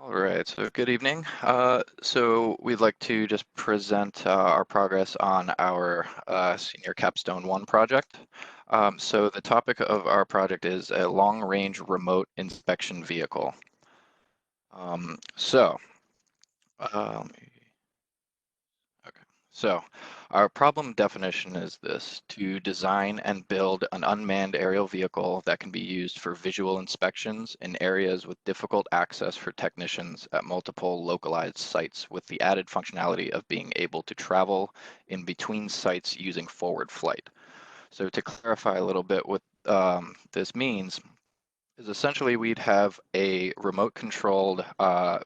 All right, so good evening. So we'd like to just present our progress on our Senior Capstone 1 project. So the topic of our project is a long-range remote inspection vehicle. Um, so, um, okay. So our problem definition is this: to design and build an unmanned aerial vehicle that can be used for visual inspections in areas with difficult access for technicians at multiple localized sites, with the added functionality of being able to travel in between sites using forward flight. So to clarify a little bit what this means is essentially we'd have a remote controlled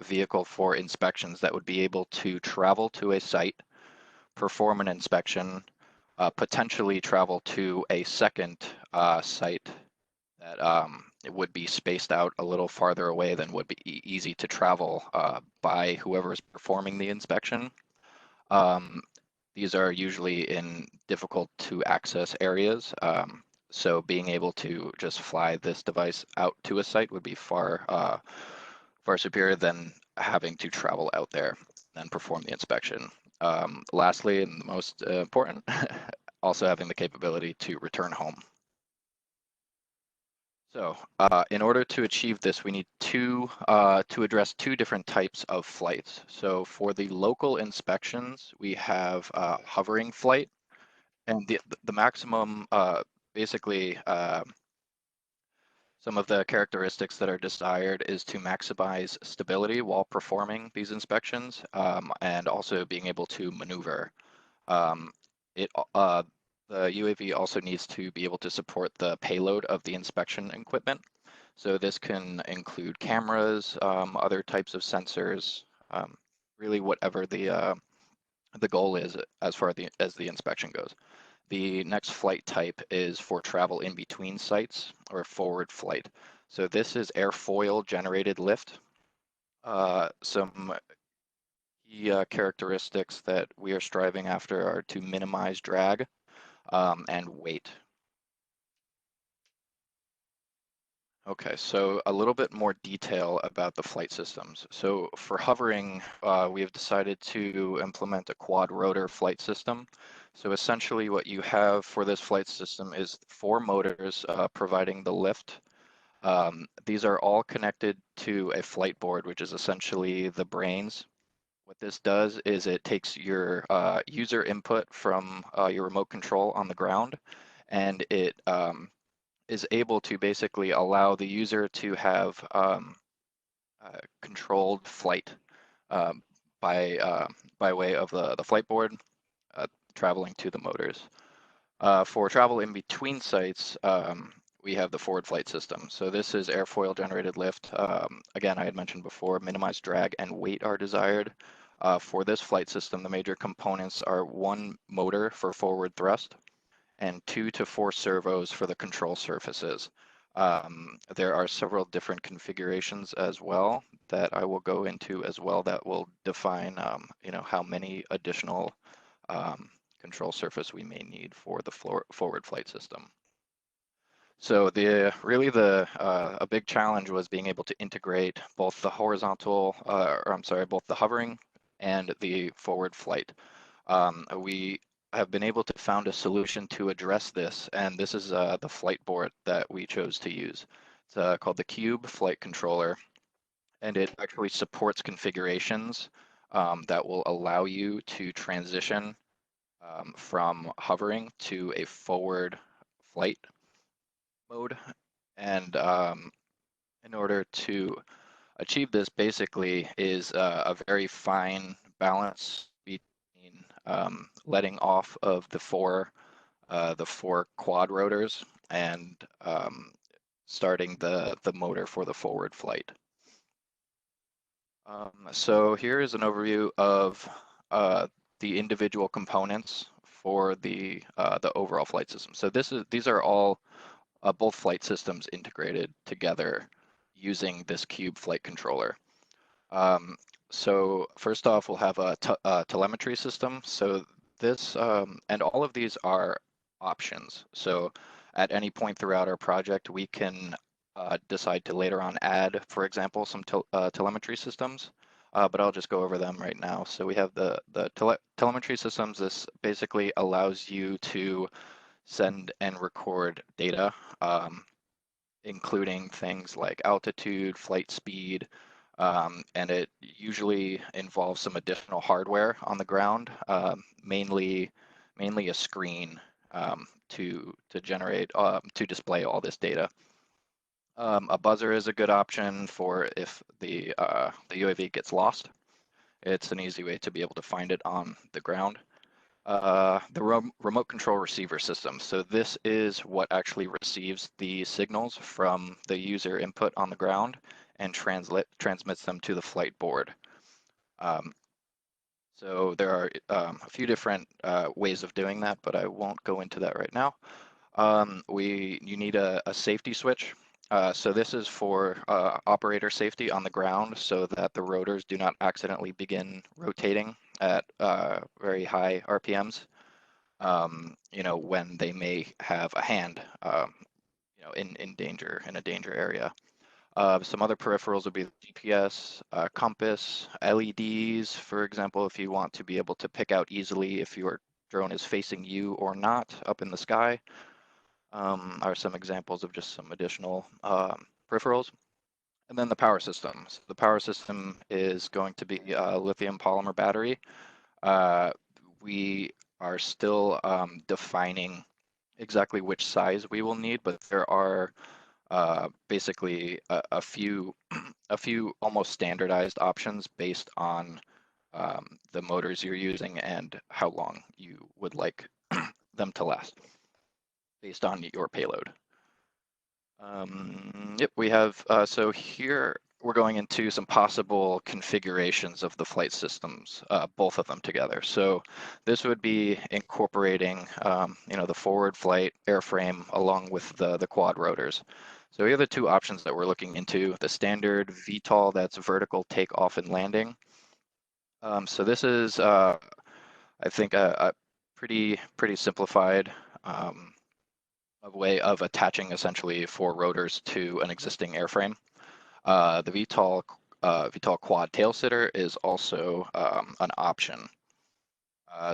vehicle for inspections that would be able to travel to a site, perform an inspection, potentially travel to a second site that it would be spaced out a little farther away than would be easy to travel by whoever is performing the inspection. Um, these are usually in difficult to access areas. So being able to just fly this device out to a site would be far superior than having to travel out there and perform the inspection. Lastly, and the most important, also having the capability to return home. So in order to achieve this, we need to address two different types of flights. So for the local inspections, we have hovering flight, and the maximum, basically, some of the characteristics that are desired is to maximize stability while performing these inspections, and also being able to maneuver. Um, it the UAV also needs to be able to support the payload of the inspection equipment. So this can include cameras, other types of sensors, really whatever the goal is as far as the inspection goes. The next flight type is for travel in between sites or forward flight. So this is airfoil generated lift. Some key characteristics that we are striving after are to minimize drag and weight. Okay, so a little bit more detail about the flight systems. So for hovering, we have decided to implement a quad rotor flight system. So essentially what you have for this flight system is 4 motors providing the lift. These are all connected to a flight board, which is essentially the brains. What this does is it takes your user input from your remote control on the ground, and it is able to basically allow the user to have controlled flight um, by way of the flight board traveling to the motors. For travel in between sites, we have the forward flight system. So this is airfoil generated lift. Again, I had mentioned before, minimized drag and weight are desired. For this flight system, the major components are 1 motor for forward thrust and 2 to 4 servos for the control surfaces. There are several different configurations as well that I will go into as well that will define, how many additional control surface we may need for the forward flight system. So a big challenge was being able to integrate both the horizontal, both the hovering and the forward flight. We have been able to found a solution to address this, and this is the flight board that we chose to use. It's called the Cube Flight Controller, and it actually supports configurations that will allow you to transition from hovering to a forward flight mode. And in order to achieve this, basically, is a very fine balance between letting off of the four quad rotors and starting the motor for the forward flight. So here is an overview of the individual components for the overall flight system. So these are all both flight systems integrated together using this Cube flight controller. So first off, we'll have a telemetry system. So this and all of these are options. So at any point throughout our project, we can decide to later on add, for example, some telemetry systems. But I'll just go over them right now. So we have the telemetry systems. This basically allows you to send and record data, including things like altitude, flight speed, and it usually involves some additional hardware on the ground, mainly a screen to generate to display all this data. A buzzer is a good option for if the UAV gets lost. It's an easy way to be able to find it on the ground. The remote control receiver system. So this is what actually receives the signals from the user input on the ground and transmits them to the flight board. So there are a few different ways of doing that, but I won't go into that right now. You need a safety switch. So this is for operator safety on the ground so that the rotors do not accidentally begin rotating at very high RPMs, when they may have a hand, in a danger area. Some other peripherals would be GPS, compass, LEDs, for example, if you want to be able to pick out easily if your drone is facing you or not up in the sky. Are some examples of just some additional peripherals. And then the power system. So the power system is going to be a lithium polymer battery. We are still defining exactly which size we will need, but there are basically a few almost standardized options based on the motors you're using and how long you would like them to last based on your payload. Yep, we have, so here we're going into some possible configurations of the flight systems, both of them together. So this would be incorporating, the forward flight airframe along with the quad rotors. So here are the two options that we're looking into: the standard VTOL, that's vertical takeoff and landing. So this is, I think, a pretty simplified way of attaching essentially four rotors to an existing airframe. The VTOL quad tail sitter is also an option.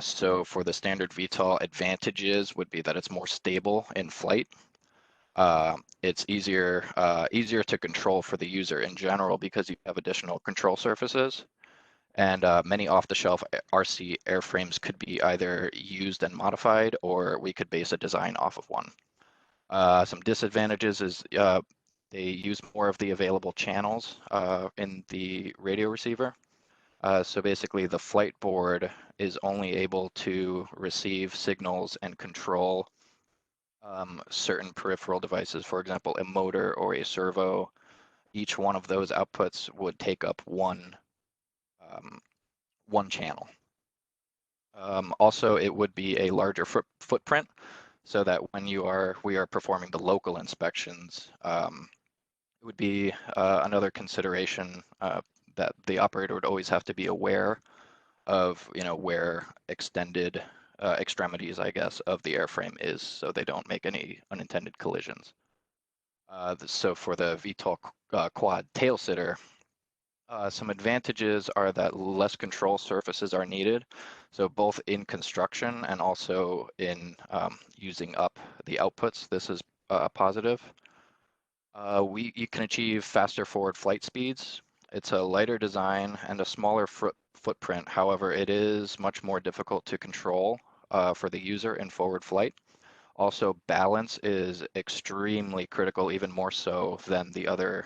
So for the standard VTOL, advantages would be that it's more stable in flight. It's easier to control for the user in general because you have additional control surfaces. And many off-the-shelf RC airframes could be either used and modified, or we could base a design off of one. Some disadvantages is they use more of the available channels in the radio receiver. So basically the flight board is only able to receive signals and control certain peripheral devices, for example, a motor or a servo. Each one of those outputs would take up one channel. Also, it would be a larger footprint, so that when we are performing the local inspections, it would be another consideration that the operator would always have to be aware of, where extended extremities, I guess, of the airframe is, so they don't make any unintended collisions. So for the VTOL quad tail sitter, some advantages are that less control surfaces are needed. So both in construction and also in using up the outputs, this is positive. You can achieve faster forward flight speeds. It's a lighter design and a smaller footprint. However, it is much more difficult to control for the user in forward flight. Also, balance is extremely critical, even more so than the other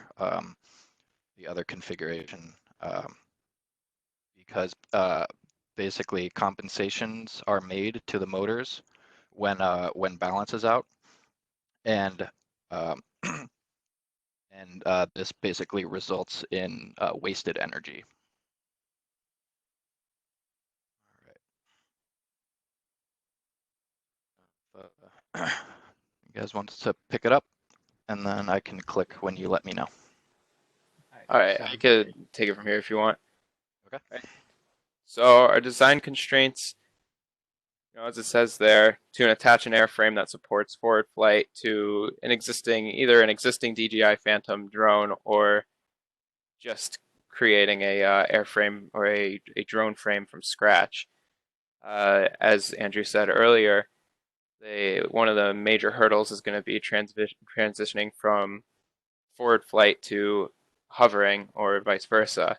configuration, because basically compensations are made to the motors when balance is out, and this basically results in wasted energy. All right. You guys want to pick it up, and then I can click when you let me know. All right, I could take it from here if you want. Okay. Right. So our design constraints As it says there, to attach an airframe that supports forward flight to either an existing DJI Phantom drone or just creating a airframe or a drone frame from scratch. As Andrew said earlier, one of the major hurdles is going to be transitioning from forward flight to hovering or vice versa.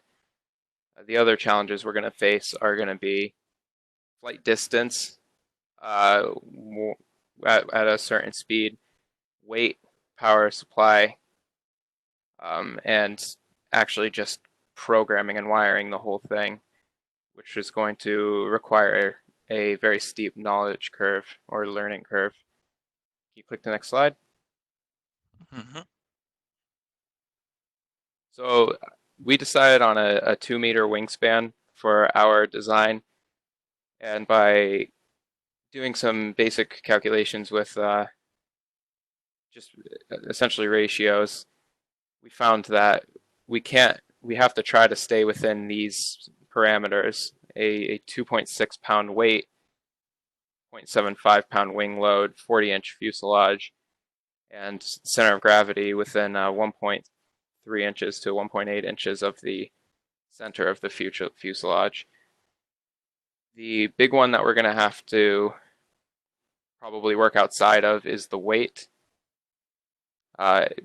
The other challenges we're going to face are going to be flight distance uh, at a certain speed, weight, power supply, and actually just programming and wiring the whole thing, which is going to require a very steep knowledge curve or learning curve. Can you click the next slide? Mm-hmm. So we decided on a 2 meter wingspan for our design, and by doing some basic calculations with just essentially ratios, we found that we have to try to stay within these parameters. A 2.6 pound weight, 0.75 pound wing load, 40-inch fuselage, and center of gravity within 1.3 inches to 1.8 inches of the center of the fuselage. The big one that we're going to have to probably work outside of is the weight,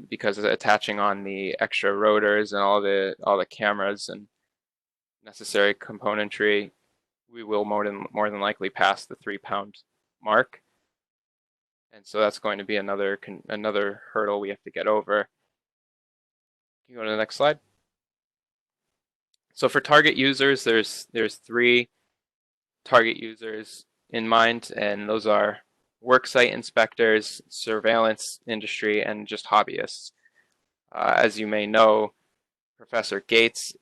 because attaching on the extra rotors and all the cameras and necessary componentry, we will more than likely pass the 3 pound mark, and so that's going to be another hurdle we have to get over. Can you go to the next slide? So for target users, there's three target users in mind, and those are worksite inspectors, surveillance industry, and just hobbyists. As you may know, Professor Gates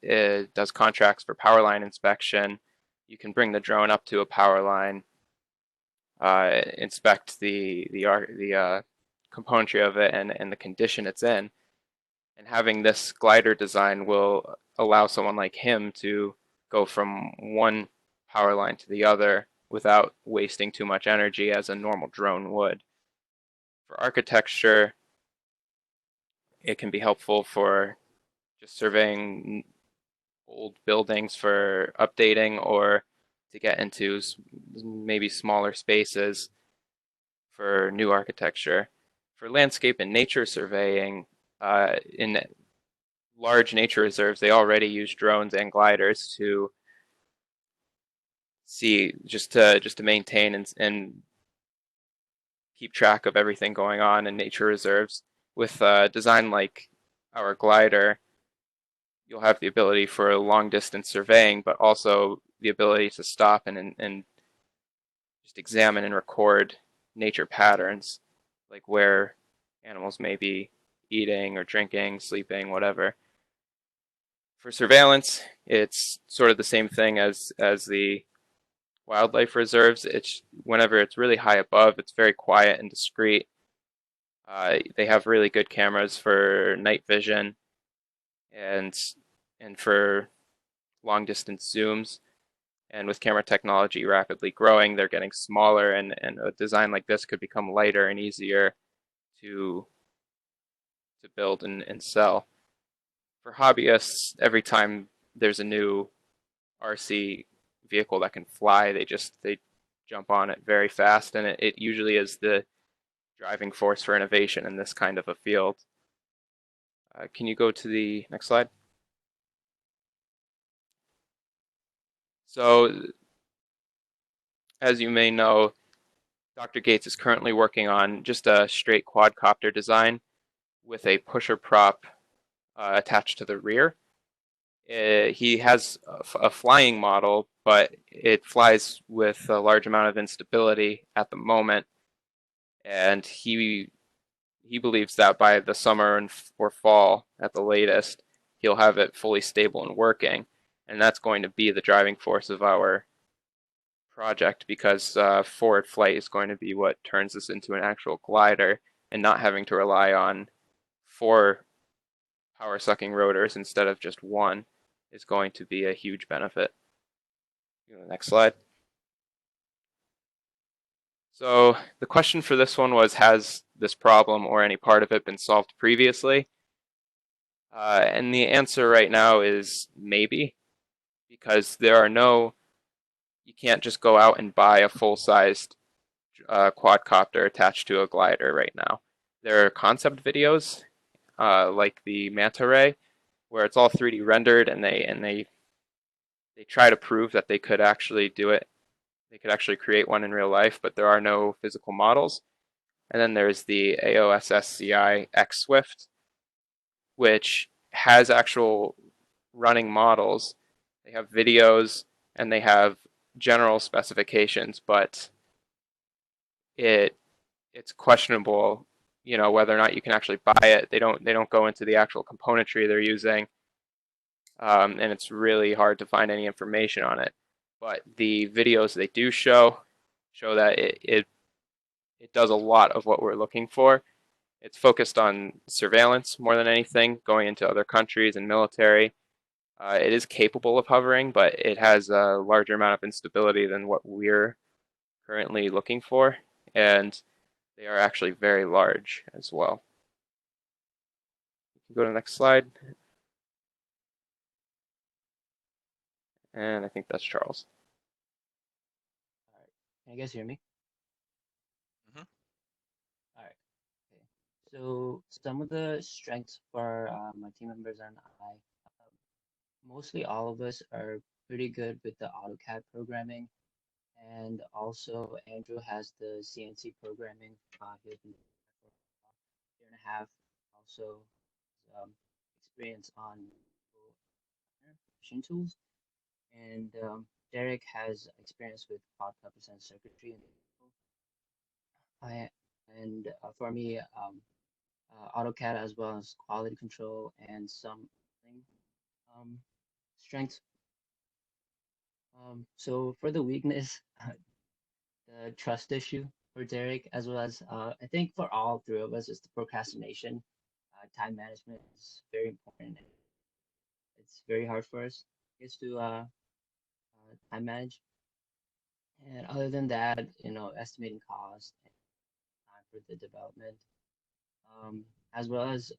does contracts for power line inspection. You can bring the drone up to a power line, inspect the componentry of it and the condition it's in. And having this glider design will allow someone like him to go from one power line to the other without wasting too much energy as a normal drone would. For architecture, it can be helpful for just surveying old buildings for updating or to get into maybe smaller spaces for new architecture. For landscape and nature surveying, in large nature reserves, they already use drones and gliders to see just to maintain and keep track of everything going on in nature reserves. With a design like our glider, you'll have the ability for long distance surveying, but also the ability to stop and just examine and record nature patterns, like where animals may be eating or drinking, sleeping, whatever. For surveillance, it's sort of the same thing as the wildlife reserves. It's whenever it's really high above, it's very quiet and discreet. They have really good cameras for night vision and for long distance zooms. And with camera technology rapidly growing, they're getting smaller, and a design like this could become lighter and easier to build and sell. For hobbyists, every time there's a new RC vehicle that can fly, they jump on it very fast, and it usually is the driving force for innovation in this kind of a field. Can you go to the next slide? So, as you may know, Dr. Gates is currently working on just a straight quadcopter design with a pusher prop attached to the rear. He has a flying model, but it flies with a large amount of instability at the moment, and he believes that by the summer or fall at the latest, he'll have it fully stable and working, and that's going to be the driving force of our project, because forward flight is going to be what turns this into an actual glider, and not having to rely on 4 power sucking rotors instead of just one is going to be a huge benefit. Next slide. So the question for this one was, has this problem or any part of it been solved previously? And the answer right now is maybe, because you can't just go out and buy a full-sized quadcopter attached to a glider right now. There are concept videos like the Manta Ray, where it's all 3D rendered, and they try to prove that they could actually do it. They could actually create one in real life, but there are no physical models. And then there's the AOSSCI X Swift, which has actual running models. They have videos and they have general specifications, but it it's questionable, whether or not you can actually buy it. They don't go into the actual componentry they're using, and it's really hard to find any information on it. But the videos they do show that it does a lot of what we're looking for. It's focused on surveillance more than anything, going into other countries and military. It is capable of hovering, but it has a larger amount of instability than what we're currently looking for, and they are actually very large as well. You can go to the next slide, and I think that's Charles. All right. Can you guys hear me? Mhm. All right. Okay. So some of the strengths for my team members and I, mostly all of us are pretty good with the AutoCAD programming, and also Andrew has the CNC programming. He's been doing that for a year and a half. Also, um, experience on machine tools, and Derek has experience with quad and circuitry. I and for me, AutoCAD as well as quality control and some um, strengths. So for the weakness, the trust issue for Derek, as well as I think for all three of us, is the procrastination. Time management is very important. It's very hard for us is to time manage. And other than that, estimating cost and time for the development, as well as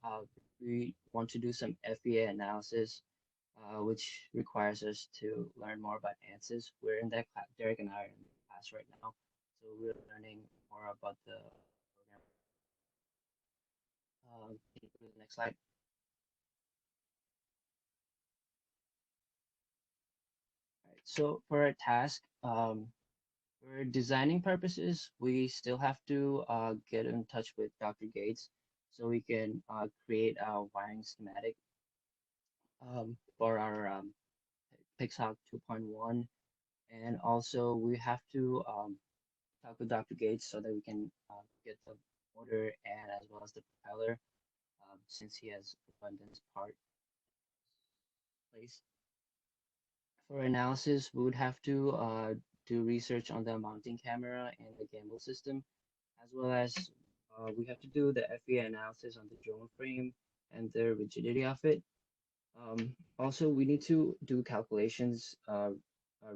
we want to do some FEA analysis, which requires us to learn more about ANSYS. We're in that class, Derek and I are in the class right now, so we're learning more about the program. Can you go to the next slide? All right, so for our task, for designing purposes, we still have to get in touch with Dr. Gates so we can create a wiring schematic for our Pixhawk 2.1. And also we have to talk with Dr. Gates so that we can get the motor and as well as the propeller, since he has abundance part place. For analysis, we would have to do research on the mounting camera and the gimbal system, as well as we have to do the FEA analysis on the drone frame and the rigidity of it. Also, we need to do calculations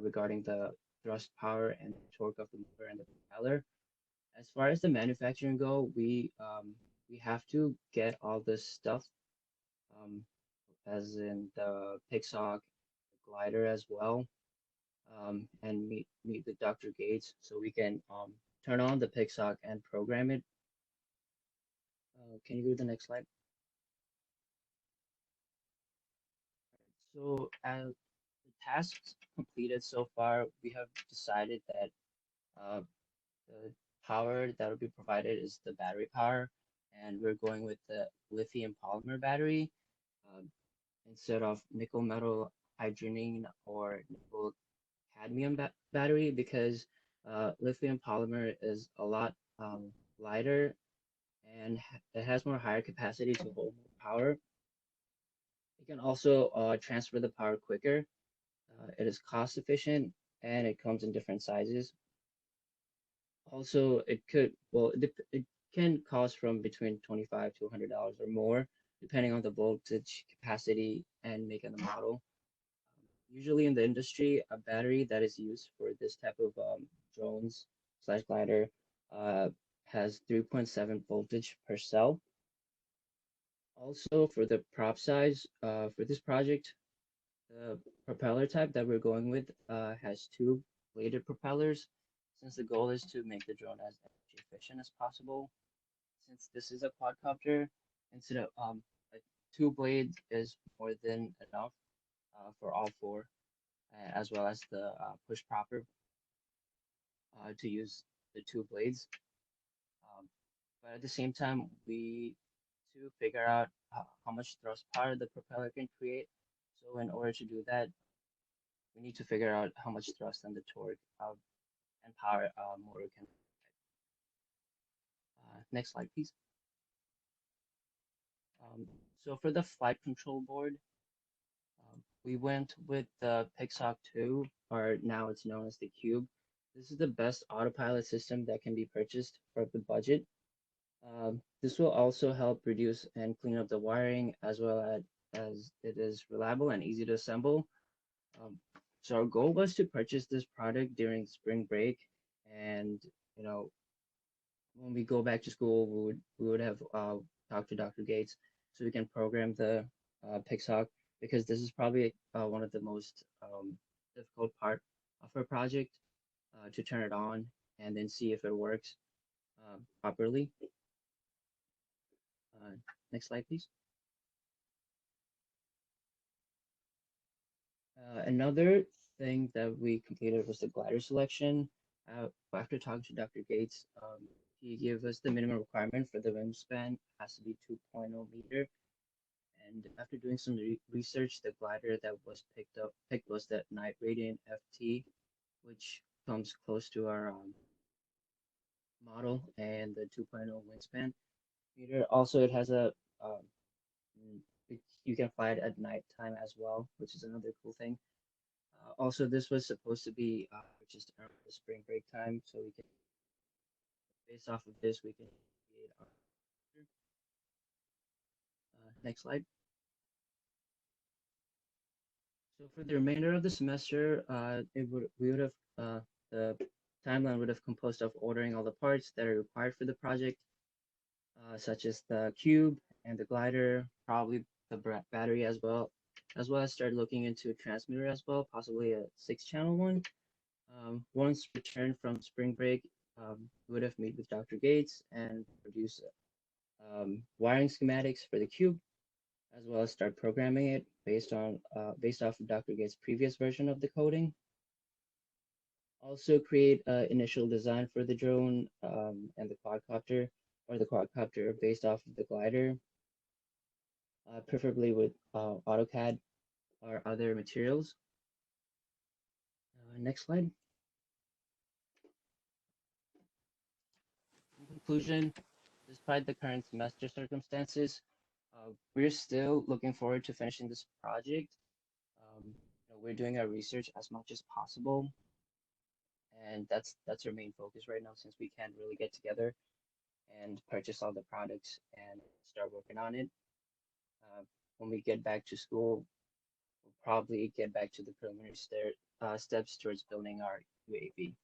regarding the thrust power and torque of the motor and the propeller. As far as the manufacturing go, we have to get all this stuff, um, as in the Pixhawk glider as well, and meet with Dr. Gates so we can turn on the Pixhawk and program it. Can you go to the next slide? So as the tasks completed so far, we have decided that uh, the power that will be provided is the battery power, and we're going with the lithium polymer battery um, instead of nickel metal hydrogen or nickel cadmium battery, because lithium polymer is a lot lighter and it has more higher capacity to hold more power. It can also transfer the power quicker. It is cost efficient and it comes in different sizes. Also, it can cost from between 25 to $100 or more, depending on the voltage, capacity, and make of the model. Usually in the industry, a battery that is used for this type of drones slash glider has 3.7 voltage per cell. Also, for the prop size, for this project, the propeller type that we're going with has two bladed propellers, since the goal is to make the drone as energy efficient as possible. Since this is a quadcopter, instead of like two blades is more than enough for all four, as well as the push propper to use the two blades. But at the same time, we to figure out how much thrust power the propeller can create. So in order to do that, we need to figure out how much thrust and the torque and power motor can. Next slide, please. So for the flight control board, we went with the Pixhawk 2, or now it's known as the Cube. This is the best autopilot system that can be purchased for the budget. This will also help reduce and clean up the wiring as well as it is reliable and easy to assemble. So our goal was to purchase this product during spring break, and you know when we go back to school, we would have talked to Dr. Gates so we can program the Pixhawk, because this is probably one of the most difficult part of our project to turn it on and then see if it works properly. Next slide, please. Another thing that we completed was the glider selection. After talking to Dr. Gates, he gave us the minimum requirement for the wingspan has to be 2.0 meter. And after doing some research, the glider that was picked was the Night Radiant FT, which comes close to our model and the 2.0 wingspan meter. Also, it has a you can fly it at nighttime as well, which is another cool thing. Also, this was supposed to be just around the spring break time, so we can, based off of this, we can create our. Next slide. So for the remainder of the semester, we would have the timeline would have composed of ordering all the parts that are required for the project, such as the cube and the glider, probably the battery as well as start looking into a transmitter as well, possibly a 6-channel one. Once returned from spring break, we would have meet with Dr. Gates and produce wiring schematics for the cube, as well as start programming it based off of Dr. Gates' previous version of the coding. Also create an initial design for the drone and the quadcopter based off of the glider, preferably with AutoCAD or other materials. Next slide. In conclusion, despite the current semester circumstances, we're still looking forward to finishing this project. We're doing our research as much as possible, and that's our main focus right now, since we can't really get together and purchase all the products and start working on it. When we get back to school, we'll probably get back to the preliminary steps towards building our UAV.